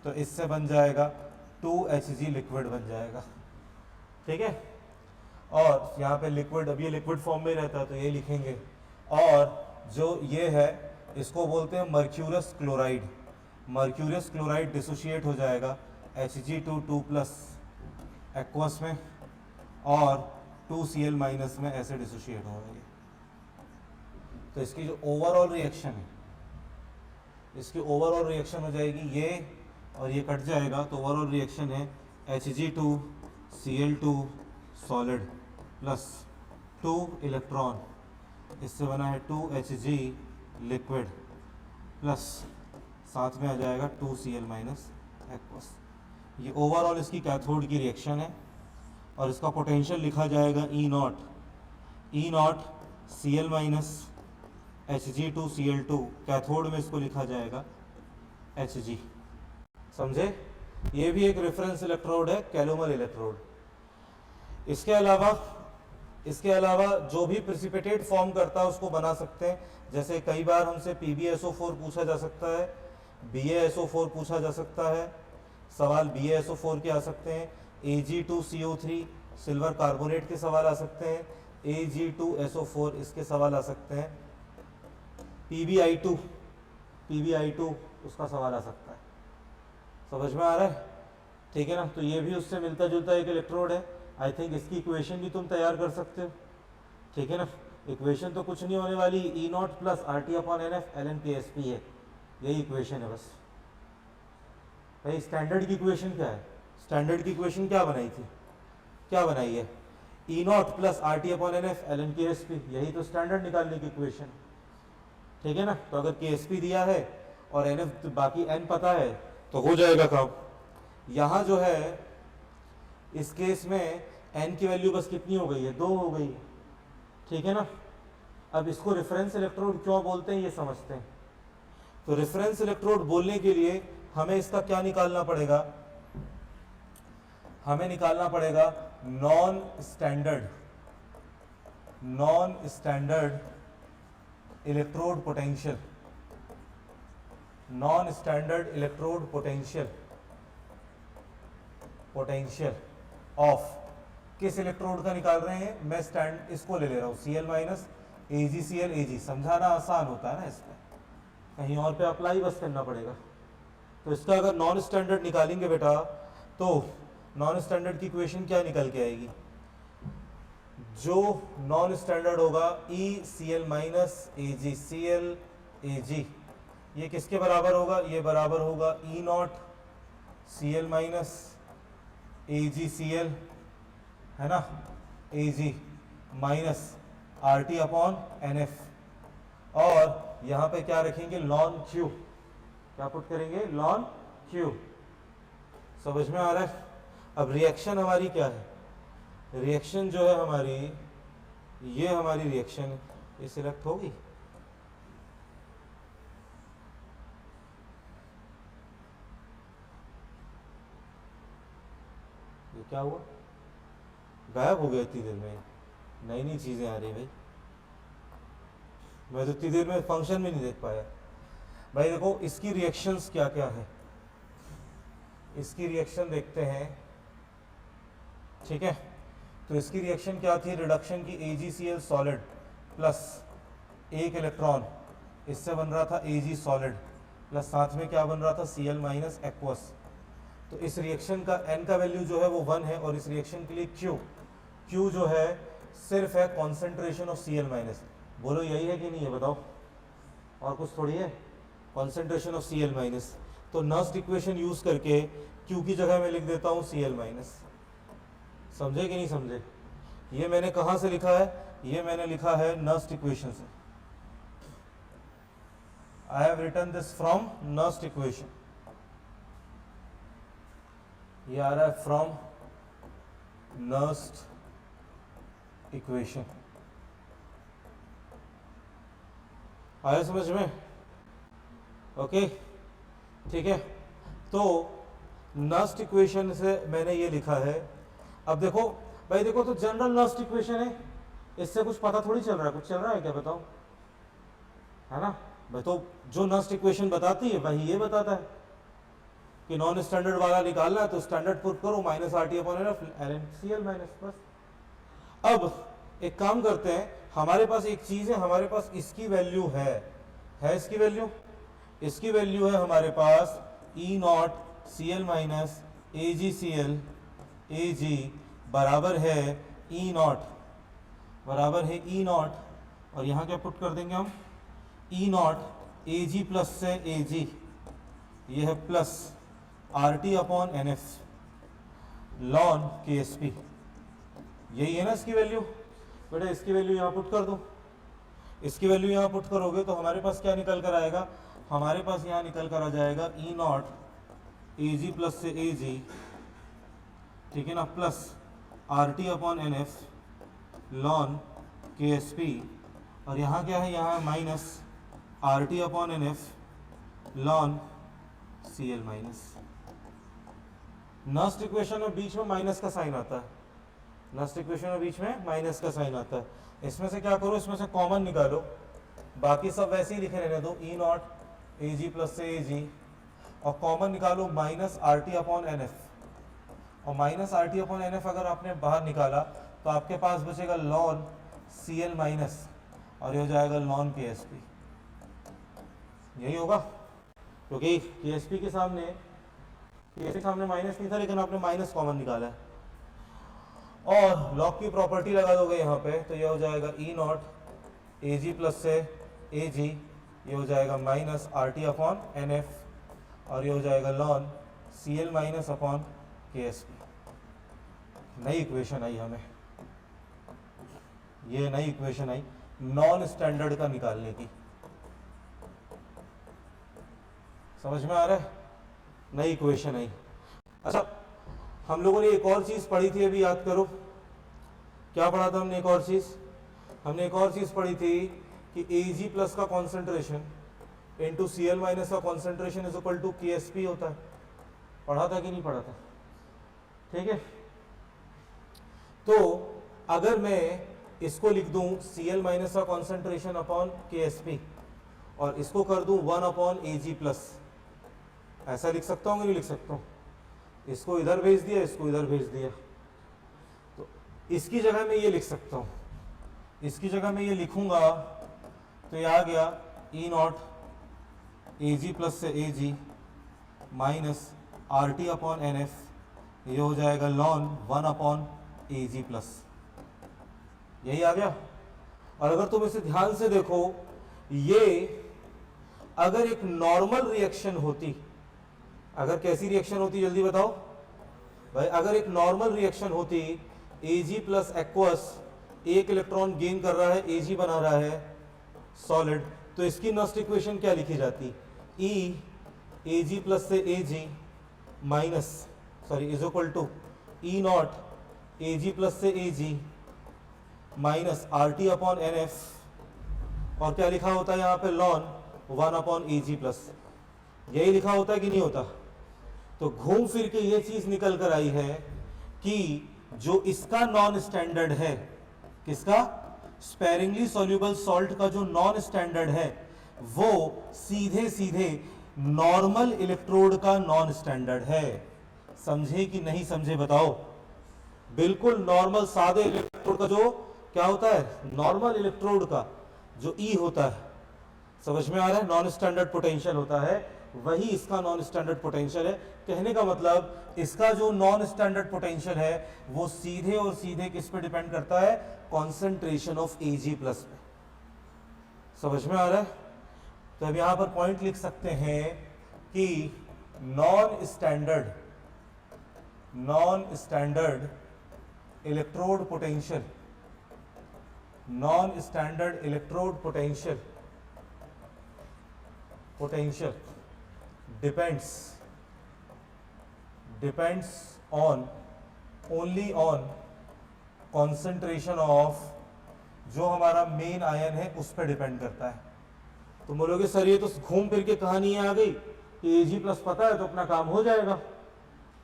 Speaker 1: तो इससे बन जाएगा 2Hg लिक्विड बन जाएगा, ठीक है। और यहाँ पे लिक्विड, अब ये लिक्विड फॉर्म में रहता है तो ये लिखेंगे, और जो ये है इसको बोलते हैं mercurous chloride, mercurous chloride dissociate हो जाएगा Hg2 प्लस एक्वस में, और 2Cl माइनस में ऐसे डिसोशिएट हो जाएगी। तो इसकी जो ओवरऑल रिएक्शन है, इसकी ओवरऑल रिएक्शन हो जाएगी ये, और ये कट जाएगा, तो ओवरऑल रिएक्शन है Hg2Cl2 सॉलिड प्लस 2 इलेक्ट्रॉन, इससे बना है 2Hg लिक्विड, प्लस साथ में आ जाएगा 2Cl माइनस एक्वस। ये ओवरऑल इसकी कैथोड की रिएक्शन है। और इसका पोटेंशियल लिखा जाएगा E not C L minus Hg2Cl2, cathode में इसको लिखा जाएगा Hg। समझे? ये भी एक रेफरेंस इलेक्ट्रोड है, कैलोमर इलेक्ट्रोड। इसके अलावा जो भी प्रेसिपिटेट फॉर्म करता है उसको बना सकते हैं। जैसे कई बार हमसे PbSO4 पूछा जा सकता है, BaSO4 पूछा जा सकता है, सवाल BaSO4 के आ सकते हैं, Ag2CO3 सिल्वर कार्बोनेट के सवाल आ सकते हैं, Ag2SO4 इसके सवाल आ सकते हैं, PbI2 उसका सवाल आ सकता है। समझ में आ रहा है? ठीक है ना? तो ये भी उससे मिलता जुलता एक इलेक्ट्रोड है। आई थिंक इसकी इक्वेशन भी तुम तैयार कर सकते हो। ठीक है ना? इक्वेशन तो कुछ नहीं होने वाली, E not plus RT/NF ln KSP है, यही इक्वेशन है बस। भाई स्टैंडर्ड की इक्वेशन क्या है? स्टैंडर्ड की इक्वेशन क्या बनाई थी? क्या बनाई है? E not plus RT/NF ln KSP, यही तो स्टैंडर्ड निकालने की इक्वेशन। ठीक है ना? तो अगर KSP दिया है और NF बाकी N पता है तो हो जाएगा काम। यहाँ जो है इस केस में N की वैल्यू बस कितनी हो गई है? 2 हो गई है। ठीक है ना? अब इसको रेफरेंस इलेक्ट्रोड क्यों बोलते हैं ये समझते हैं। तो रेफरेंस इलेक्ट्रोड बोलने के लिए हमें इसका क्या निकालना पड़ेगा? हमें निकालना पड़ेगा non standard electrode potential. Non standard electrode potential of किस इलेक्ट्रोड का निकाल रहे हैं? मैं स्टैंड इसको ले रहा हूं, Cl माइनस AgCl Ag। समझाना आसान होता है ना, इसमें कहीं और पे अप्लाई बस करना पड़ेगा। तो इसका अगर नॉन स्टैंडर्ड निकालेंगे बेटा, तो नॉन स्टैंडर्ड की इक्वेशन क्या निकल के आएगी? जो नॉन स्टैंडर्ड होगा ECl माइनस AgCl Ag, ये किसके बराबर होगा? ये बराबर होगा ई नॉट Cl माइनस AgCl, है ना, Ag माइनस RT/NF। और यहाँ पे क्या रखेंगे? Lawn Q। क्या पुट करेंगे? Lawn Q। समझ में आ रहा है? अब रिएक्शन हमारी क्या है? रिएक्शन जो है हमारी, ये हमारी रिएक्शन है, ये सिलेक्ट होगी। ये क्या हुआ? गायब हो गया इतनी देर में। नई नई चीजें आ रही भाई, मैं तो इतनी देर में फंक्शन भी नहीं देख पाया। भाई देखो इसकी रिएक्शंस क्या क्या है, इसकी रिएक्शन देखते हैं। ठीक है, तो इसकी रिएक्शन क्या थी? रिडक्शन की AgCl सॉलिड प्लस एक इलेक्ट्रॉन, इससे बन रहा था Ag सॉलिड प्लस साथ में क्या बन रहा था? Cl minus aqueous. तो इस रिएक्शन का N का वैल्यू जो है वो 1 है, और इस रिएक्शन के लिए Q जो है सिर्फ है कॉन्सेंट्रेशन ऑफ Cl माइनस। बोलो यही है कि नहीं है? बताओ, और कुछ थोड़ी है। Concentration of Cl minus. तो नस्ट इक्वेशन यूज करके Q की जगह मैं लिख देता हूँ Cl माइनस। समझे कि नहीं समझे? ये मैंने कहाँ से लिखा है? ये मैंने लिखा है नस्ट इक्वेशन से। I have written this from Nernst equation. ये आ रहा है फ्रॉम नस्ट इक्वेशन। आया समझ में? ओके, ठीक है। तो नस्ट इक्वेशन से मैंने ये लिखा है। अब देखो भाई, देखो तो जनरल नस्ट इक्वेशन है, इससे कुछ पता थोड़ी चल रहा है। कुछ चल रहा है क्या? बताओ, है ना भाई? तो जो नस्ट इक्वेशन बताती है वही ये बताता है कि नॉन स्टैंडर्ड वाला निकालना है तो स्टैंडर्ड पुट करो minus RT/NF ln Cl minus, बस। अब एक काम करते हैं, हमारे पास एक चीज है, हमारे पास इसकी वैल्यू है इसकी वैल्यू, इसकी वैल्यू है हमारे पास E not Cl minus AgCl Ag बराबर है ई नॉट, बराबर है ई नॉट, और यहाँ क्या पुट कर देंगे हम? ई नॉट Ag प्लस से Ag, ये है प्लस RT/NF ln KSP। यही है ना इसकी वैल्यू? बेटा इसकी वैल्यू यहाँ पुट कर दो। इसकी वैल्यू यहाँ पुट करोगे तो हमारे पास क्या निकल कर आएगा? हमारे पास यहाँ निकल कर आ जाएगा ई नॉट Ag प्लस से Ag, ठीक है ना, plus R T upon N F ln K S P, और यहाँ क्या है, यहाँ minus R T upon N F ln C L minus. Nernst equation में बीच में माइनस का साइन आता है, नस्ट इक्वेशन में बीच में माइनस का साइन आता है। इसमें से क्या करो, इसमें से कॉमन निकालो, बाकी सब वैसे ही लिखे रहने दो, ई नॉट ए जी प्लस से ए जी, और कॉमन निकालो minus R T upon N F, और minus R T upon N F अगर आपने बाहर निकाला तो आपके पास बचेगा लॉन सी एल माइनस, और ये हो जाएगा लॉन के एस पी। यही होगा, क्योंकि के एस पी के सामने माइनस नहीं था, लेकिन आपने माइनस कॉमन निकाला है, और लॉग की प्रॉपर्टी लगा दोगे यहाँ पे, तो ये हो जाएगा E not A G plus से ए जी, ये हो जाएगा minus R T upon N F, और ये हो जाएगा ln C L minus upon K S P. नई इक्वेशन आई हमें, ये नई इक्वेशन आई नॉन स्टैंडर्ड का निकालने की। समझ में आ रहा है, नई इक्वेशन आई। अच्छा, हम लोगों ने एक और चीज पढ़ी थी, अभी याद करो क्या पढ़ा था हमने। एक और चीज पढ़ी थी कि ए जी प्लस का concentration into C L minus का concentration is equal to K S P होता है। पढ़ा था कि नहीं पढ़ा था? ठीक है, तो अगर मैं इसको लिख दूं सी एल माइनस का concentration upon K S P, और इसको कर दूं 1 अपॉन ए जी प्लस, ऐसा लिख सकता हूँ कि नहीं लिख सकता हूँ? इसको इधर भेज दिया, इसको इधर भेज दिया, तो इसकी जगह मैं ये लिख सकता हूँ, इसकी जगह मैं ये लिखूंगा, तो ये आ गया ई नॉट ए जी प्लस से A G minus R T upon N F, ये हो जाएगा लॉन 1 अपॉन ए जी प्लस। यही आ गया। और अगर तुम इसे ध्यान से देखो, ये अगर एक नॉर्मल रिएक्शन होती, अगर कैसी रिएक्शन होती जल्दी बताओ भाई, अगर एक नॉर्मल रिएक्शन होती, Ag प्लस एक्वस एक इलेक्ट्रॉन गेन कर रहा है, Ag बना रहा है सॉलिड, तो इसकी नस्ट इक्वेशन क्या लिखी जाती? E Ag प्लस से Ag minus is equal to E not Ag plus से Ag minus R T upon N F, और क्या लिखा होता है यहाँ पे लॉन 1 अपॉन Ag प्लस। यही लिखा होता है कि नहीं होता? तो घूम फिर के ये चीज निकल कर आई है कि जो इसका नॉन स्टैंडर्ड है, किसका? स्पेरिंगली सॉल्युबल सॉल्ट का जो नॉन स्टैंडर्ड है, वो सीधे सीधे नॉर्मल इलेक्ट्रोड का नॉन स्टैंडर्ड है। समझे कि नहीं समझे बताओ? बिल्कुल नॉर्मल सादे इलेक्ट्रोड का जो क्या होता है, नॉर्मल इलेक्ट्रोड का जो ई होता है, समझ में आ रहा है, नॉन स्टैंडर्ड पोटेंशियल होता है, वही इसका नॉन स्टैंडर्ड पोटेंशियल है। कहने का मतलब इसका जो नॉन स्टैंडर्ड पोटेंशियल है वो सीधे और सीधे किस पे डिपेंड करता है? कॉन्सेंट्रेशन ऑफ Ag प्लस पे। समझ में आ रहा है? तो अब यहां पर पॉइंट लिख सकते हैं कि non standard electrode potential, non standard electrode potential depends only on concentration of जो हमारा मेन आयन है उस पर डिपेंड करता है। तो बोलोगे सर ये तो घूम फिर के कहानी आ गई कि Ag प्लस पता है तो अपना काम हो जाएगा।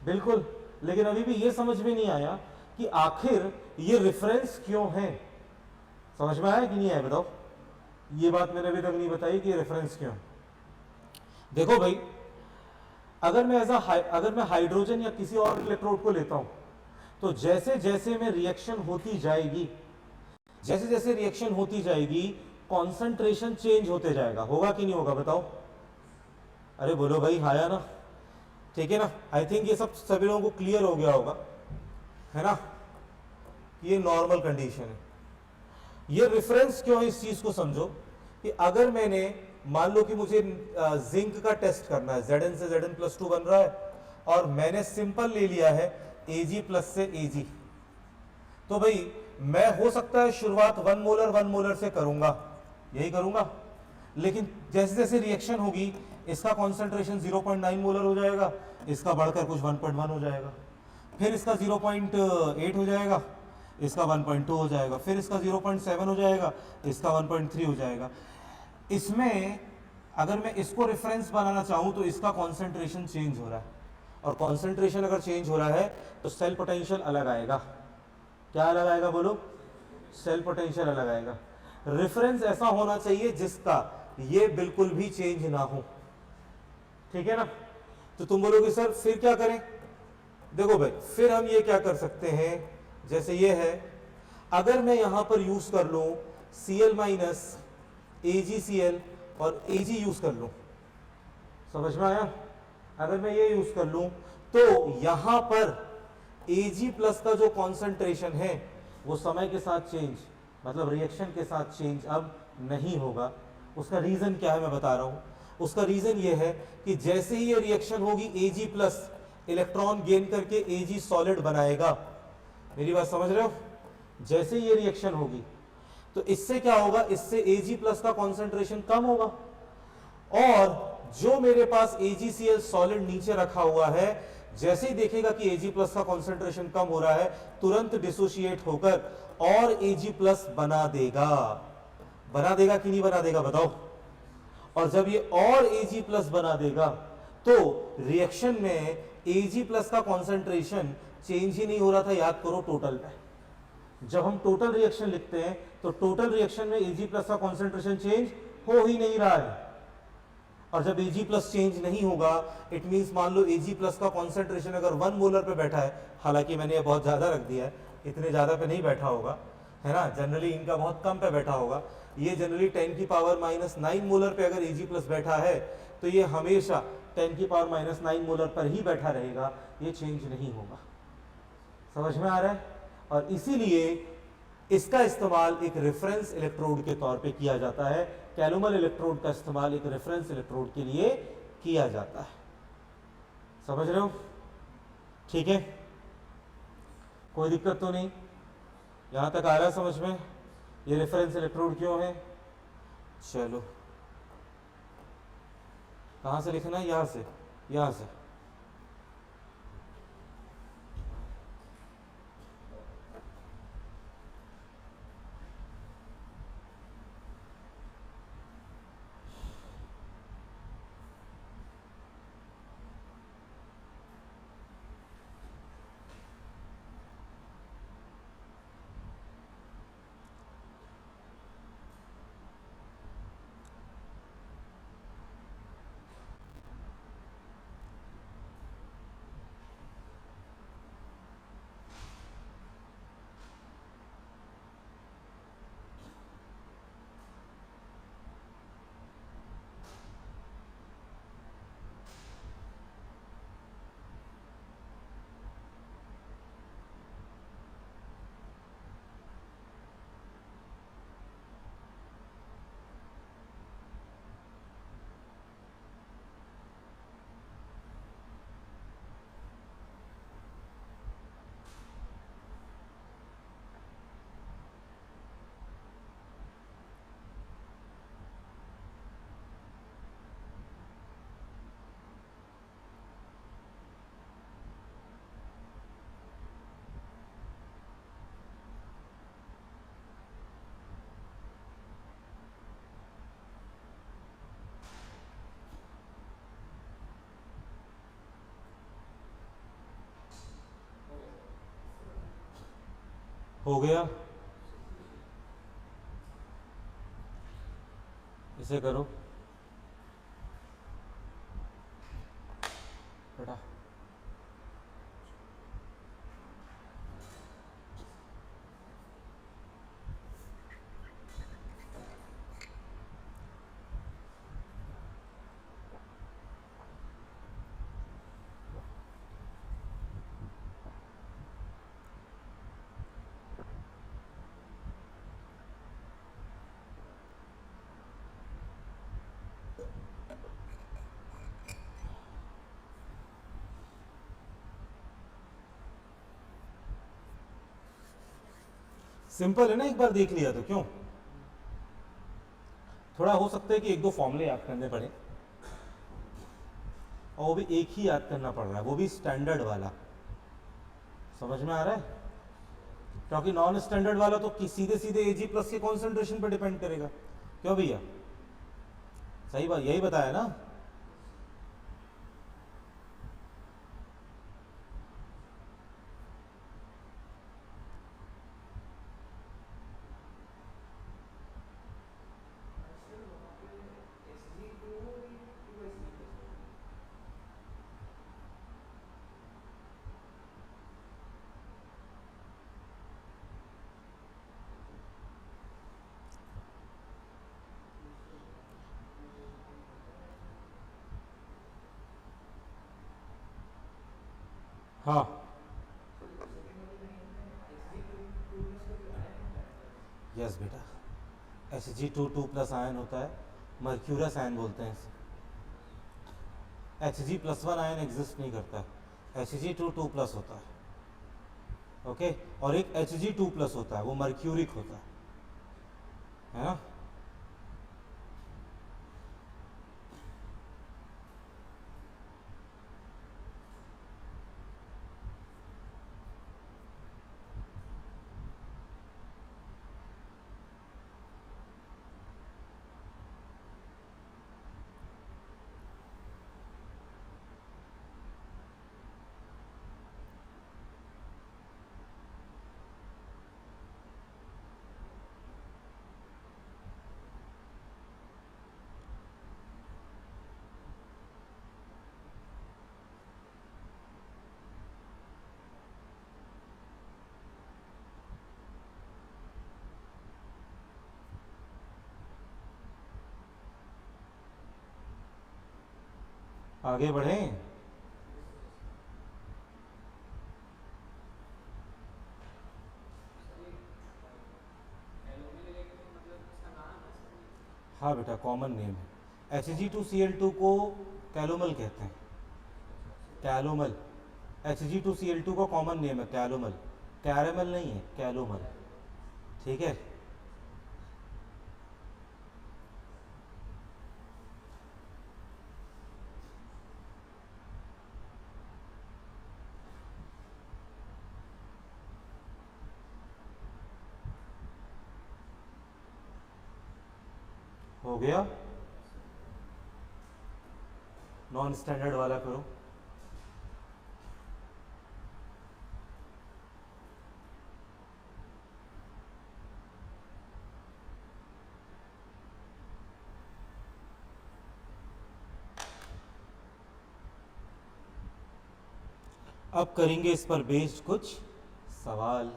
Speaker 1: बिल्कुल, लेकिन अभी भी ये समझ में नहीं आया कि आखिर ये रेफरेंस क्यों है। समझ में आया कि नहीं आया बताओ? ये बात मैंने अभी तक नहीं बताई कि रेफरेंस क्यों। देखो भाई, अगर मैं हाइड्रोजन या किसी और इलेक्ट्रोड को लेता हूं, तो जैसे जैसे में रिएक्शन होती जाएगी, कॉन्सेंट्रेशन चेंज होते जाएगा। होगा कि नहीं होगा बताओ? अरे बोलो भाई, हाँ या ना? ठीक है ना? आई थिंक ये सब सभी लोगों को क्लियर हो गया होगा, है ना? ये नॉर्मल कंडीशन है। ये रेफरेंस क्यों है, इस चीज को समझो कि अगर मैंने मान लो कि मुझे जिंक का टेस्ट करना है, Zn से Zn+2 बन रहा है, और मैंने सिंपल ले लिया है Ag प्लस से Ag, तो भाई मैं हो सकता है शुरुआत 1 मोलर से करूंगा, यही करूंगा, लेकिन जैसे जैसे रिएक्शन होगी इसका कॉन्सेंट्रेशन 0.9 मोलर हो जाएगा, इसका बढ़कर कुछ 1.1 हो जाएगा। फिर इसका 0.8 हो जाएगा, इसका 1.2 हो जाएगा, फिर इसका 0.7 हो जाएगा, इसका 1.3 हो जाएगा। इसमें अगर मैं इसको रेफरेंस बनाना चाहूँ तो इसका कॉन्सेंट्रेशन चेंज हो रहा है, और कॉन्सेंट्रेशन अगर चेंज हो रहा है तो सेल पोटेंशियल अलग आएगा। क्या अलग आएगा बोलो? सेल पोटेंशियल अलग आएगा। रेफरेंस ऐसा होना चाहिए जिसका ये बिल्कुल भी चेंज ना हो, ठीक है ना? तो तुम बोलोगे सर फिर क्या करें? देखो भाई, फिर हम ये क्या कर सकते हैं, जैसे ये है, अगर मैं यहां पर यूज कर लूं Cl माइनस AgCl और Ag यूज कर लूं, समझ में आया? अगर मैं ये यूज कर लूं तो यहां पर Ag प्लस का जो कॉन्सेंट्रेशन है वो समय के साथ चेंज, मतलब रिएक्शन के साथ चेंज अब नहीं होगा। उसका रीजन क्या है मैं बता रहा हूं। उसका रीजन ये है कि जैसे ही ये रिएक्शन होगी Ag प्लस इलेक्ट्रॉन गेन करके Ag सॉलिड बनाएगा। मेरी बात समझ रहे हो? जैसे ही ये रिएक्शन होगी तो इससे क्या होगा, इससे Ag प्लस का कॉन्सेंट्रेशन कम होगा, और जो मेरे पास AgCl सॉलिड नीचे रखा हुआ है, जैसे ही देखेगा कि Ag प्लस का कॉन्सेंट्रेशन कम हो रहा है, तुरंत डिसोशिएट होकर और Ag प्लस बना देगा। बना देगा कि नहीं बना देगा बताओ? और जब ये और Ag प्लस बना देगा तो रिएक्शन में Ag प्लस का कॉन्सेंट्रेशन चेंज ही नहीं हो रहा था, याद करो टोटल में। जब हम टोटल रिएक्शन लिखते हैं तो टोटल रिएक्शन में Ag प्लस का कॉन्सेंट्रेशन चेंज हो ही नहीं रहा है, और जब Ag प्लस चेंज नहीं होगा इट मींस मान लो Ag प्लस का कॉन्सेंट्रेशन अगर 1 मोलर पे बैठा है, हालांकि मैंने ये बहुत ज्यादा रख दिया है, इतने ज्यादा पे नहीं बैठा होगा, है ना, जनरली इनका बहुत कम पे बैठा होगा, ये जनरली 10 की पावर माइनस 9 मोलर पे अगर Ag प्लस बैठा है तो ये हमेशा 10 की पावर माइनस 9 मोलर पर ही बैठा रहेगा, ये चेंज नहीं होगा। समझ में आ रहा है? और इसीलिए इसका इस्तेमाल एक रेफरेंस इलेक्ट्रोड के तौर पे किया जाता है। कैलुमल इलेक्ट्रोड का इस्तेमाल एक रेफरेंस इलेक्ट्रोड के लिए किया जाता है। समझ रहे हो? ठीक है, कोई दिक्कत तो नहीं? यहां तक आ रहा है समझ में? ये रेफरेंस इलेक्ट्रोड क्यों है? चलो, कहां से लिखना है? यहां से, यहां से। हो गया? इसे करो बेटा। सिंपल है ना, एक बार देख लिया तो क्यों? थोड़ा हो सकता है कि एक दो फॉर्मूले याद करने पड़े, और वो भी एक ही याद करना पड़ रहा है, वो भी स्टैंडर्ड वाला। समझ में आ रहा है? क्योंकि नॉन स्टैंडर्ड वाला तो सीधे सीधे Ag प्लस के कॉन्सेंट्रेशन पर डिपेंड करेगा। क्यों भैया, सही बात यही बताया ना। हाँ यस बेटा, Hg2 2 प्लस आयन होता है, मर्क्यूरस आयन बोलते हैं इसे। Hg+1 आयन एग्जिस्ट नहीं करता, Hg2 2 प्लस होता है। ओके, और एक Hg2 प्लस होता है, वो मर्क्यूरिक होता है ना। आगे बढ़ें। हाँ बेटा, कॉमन नेम है। Hg2Cl2 को कैलोमल कहते हैं, कैलोमल। Hg2Cl2 का कॉमन नेम है कैलोमल, कैरेमल नहीं है, कैलोमल। ठीक है, हो गया। नॉन स्टैंडर्ड वाला करो। अब करेंगे इस पर बेस्ड कुछ सवाल।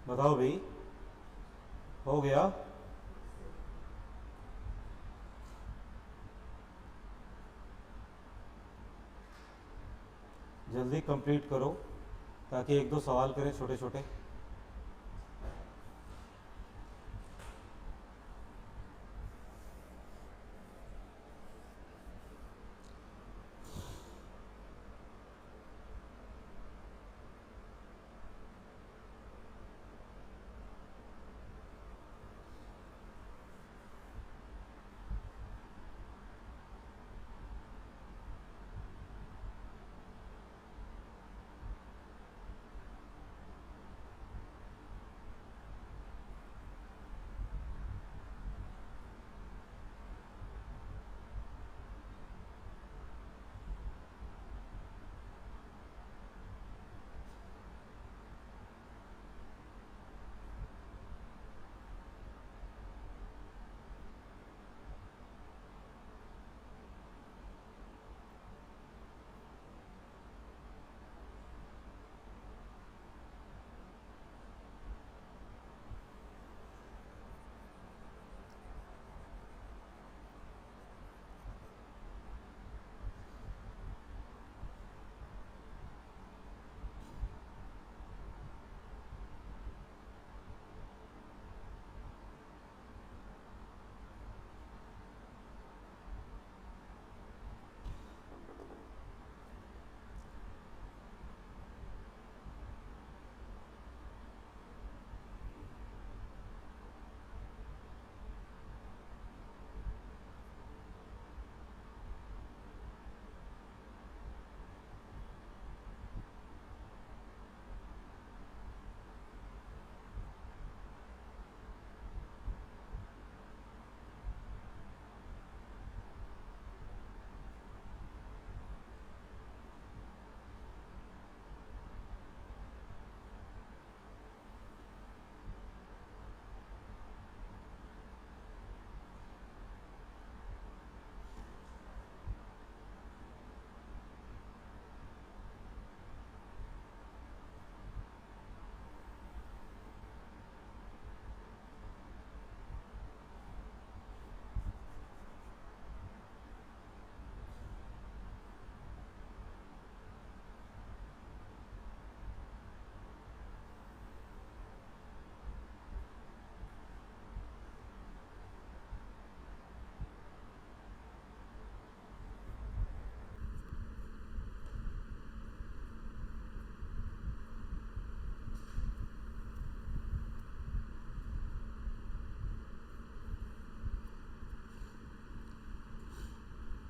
Speaker 1: बताओ भाई, हो गया? जल्दी कंप्लीट करो ताकि एक दो सवाल करें छोटे छोटे।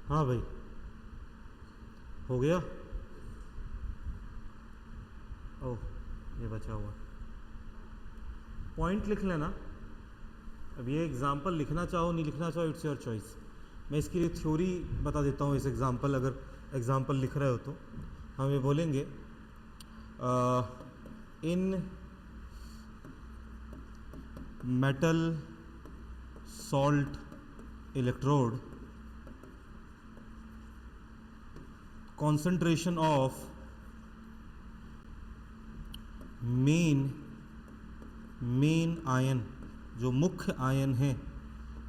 Speaker 1: हाँ भाई, हो गया? ओह, ये बचा हुआ पॉइंट लिख लेना। अब ये एग्जाम्पल लिखना चाहो नहीं लिखना चाहो, इट्स योर चॉइस। मैं इसके लिए थ्योरी बता देता हूँ। इस एग्जाम्पल, अगर एग्जाम्पल लिख रहे हो तो हम ये बोलेंगे इन metal salt electrode concentration of main ion, जो मुख्य आयन है,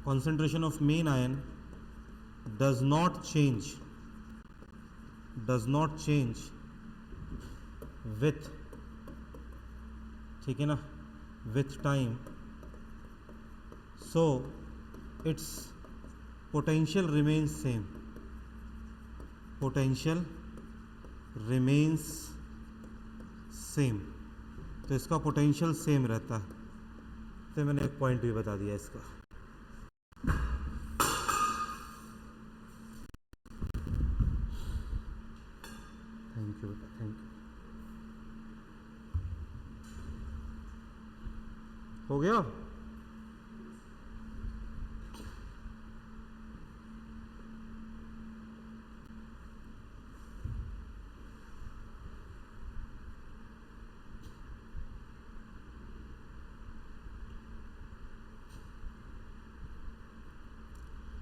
Speaker 1: concentration of main ion does not change with, ठीक है ना, with time, so its potential remains same, potential remains same। तो इसका पोटेंशियल सेम रहता है। तो मैंने एक पॉइंट भी बता दिया इसका। Thank you, thank you. हो गया?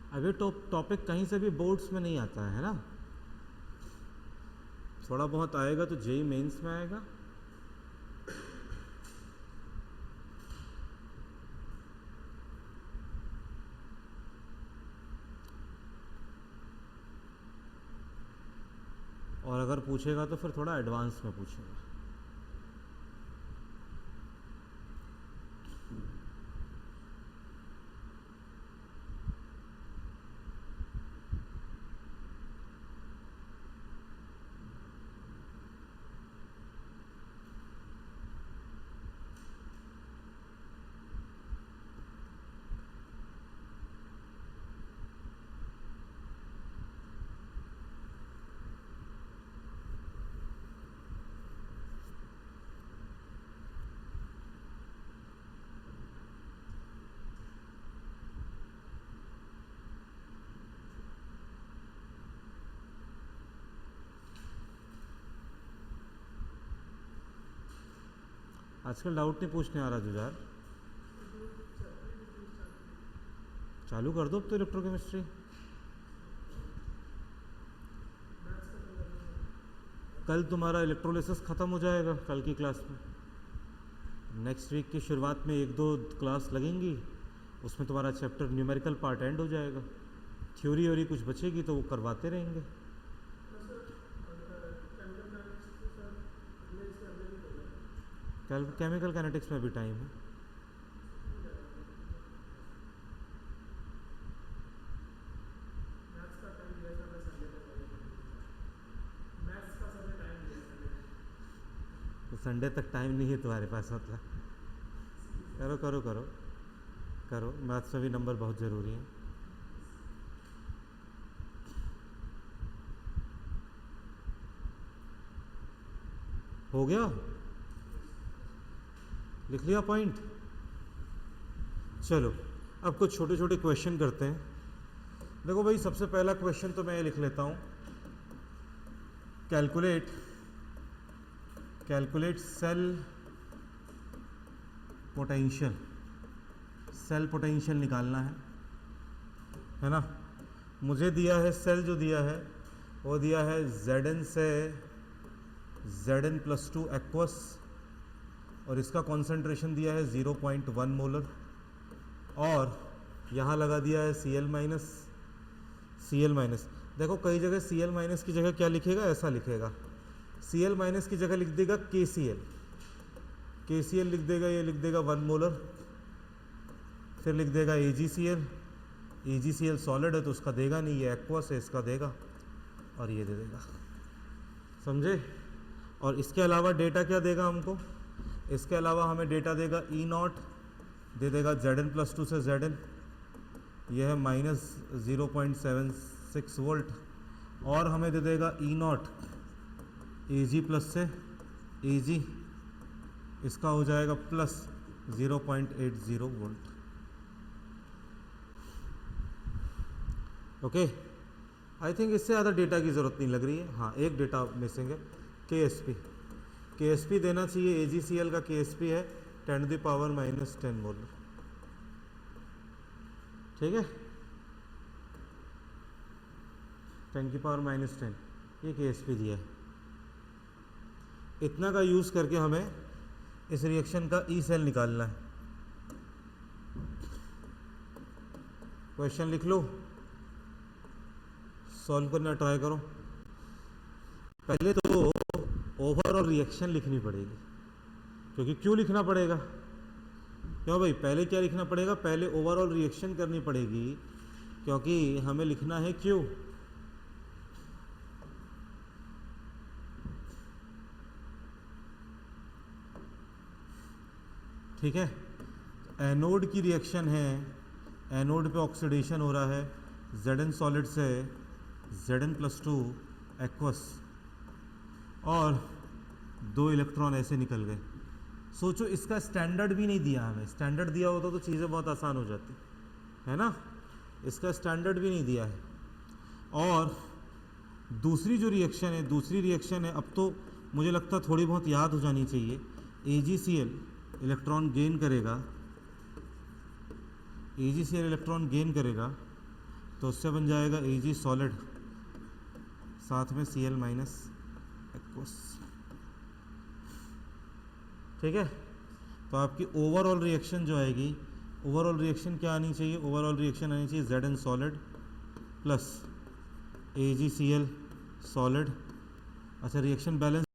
Speaker 1: अब ये टॉपिक कहीं से भी बोर्ड्स में नहीं आता है ना, थोड़ा बहुत आएगा तो जेई मेंस में आएगा। अगर पूछेगा तो फिर थोड़ा एडवांस में पूछेगा। आजकल डाउट नहीं पूछने आ रहा जुझार, चालू कर दो अब तो इलेक्ट्रोकेमिस्ट्री। कल तुम्हारा इलेक्ट्रोलिसिस ख़त्म हो जाएगा कल की क्लास में। नेक्स्ट वीक की शुरुआत में 1-2 क्लास लगेंगी, उसमें तुम्हारा चैप्टर न्यूमेरिकल पार्ट एंड हो जाएगा। थ्योरी व्योरी कुछ बचेगी तो वो करवाते रहेंगे। केमिकल काइनेटिक्स में भी टाइम है। तो संडे तक टाइम नहीं है तुम्हारे पास, मतलब करो करो करो करो, मैथ्स में भी नंबर बहुत ज़रूरी है। हो गया, लिख लिया पॉइंट। चलो अब कुछ छोटे छोटे क्वेश्चन करते हैं। देखो भाई, सबसे पहला क्वेश्चन तो मैं ये लिख लेता हूँ, कैलकुलेट सेल पोटेंशियल निकालना है ना। मुझे दिया है सेल, जो दिया है वो दिया है Zn से Zn+2 एक्वस, और इसका कॉन्सेंट्रेशन दिया है 0.1 मोलर, और यहाँ लगा दिया है Cl माइनस। देखो कई जगह Cl माइनस की जगह क्या लिखेगा, ऐसा लिखेगा, Cl माइनस की जगह लिख देगा KCl लिख देगा, ये लिख देगा 1 मोलर, फिर लिख देगा AgCl सॉलिड है तो उसका देगा नहीं, ये एक्वस है इसका देगा, और ये दे देगा, समझे। और इसके अलावा डेटा क्या देगा हमको, इसके अलावा हमें डेटा देगा E0, दे देगा Zn+2 से Zn, यह है -0.76 वोल्ट, और हमें दे देगा E0 Ag+ से Ag, इसका हो जाएगा +0.80 वोल्ट। ओके, आई थिंक इससे ज़्यादा डेटा की ज़रूरत नहीं लग रही है। हाँ, एक डेटा मिसिंग है, KSP देना चाहिए। AgCl का KSP है 10⁻⁻10 मोलर, ठीक है, 10⁻⁻10 ये KSP दिया है। इतना का यूज़ करके हमें इस रिएक्शन का ई सेल निकालना है। क्वेश्चन लिख लो, सॉल्व करना ट्राई करो। पहले तो ओवरऑल रिएक्शन लिखनी पड़ेगी, क्योंकि क्यों लिखना पड़ेगा, क्यों भाई, पहले क्या लिखना पड़ेगा, पहले ओवरऑल रिएक्शन करनी पड़ेगी, क्योंकि हमें लिखना है क्यों। ठीक है, एनोड की रिएक्शन है, एनोड पे ऑक्सीडेशन हो रहा है Zn सॉलिड से Zn+2 एक्वस, और 2 इलेक्ट्रॉन ऐसे निकल गए। सोचो, इसका स्टैंडर्ड भी नहीं दिया हमें, स्टैंडर्ड दिया होता तो चीज़ें बहुत आसान हो जाती है ना, इसका स्टैंडर्ड भी नहीं दिया है। और दूसरी जो रिएक्शन है, अब तो मुझे लगता थोड़ी बहुत याद हो जानी चाहिए। AgCl इलेक्ट्रॉन गेन करेगा, तो उससे बन जाएगा Ag सॉलिड, साथ में Cl माइनस एक्वस, ठीक है। तो आपकी ओवरऑल रिएक्शन जो आएगी, ओवरऑल रिएक्शन क्या आनी चाहिए, ओवरऑल रिएक्शन आनी चाहिए Zn solid plus AgCl solid अच्छा, रिएक्शन बैलेंस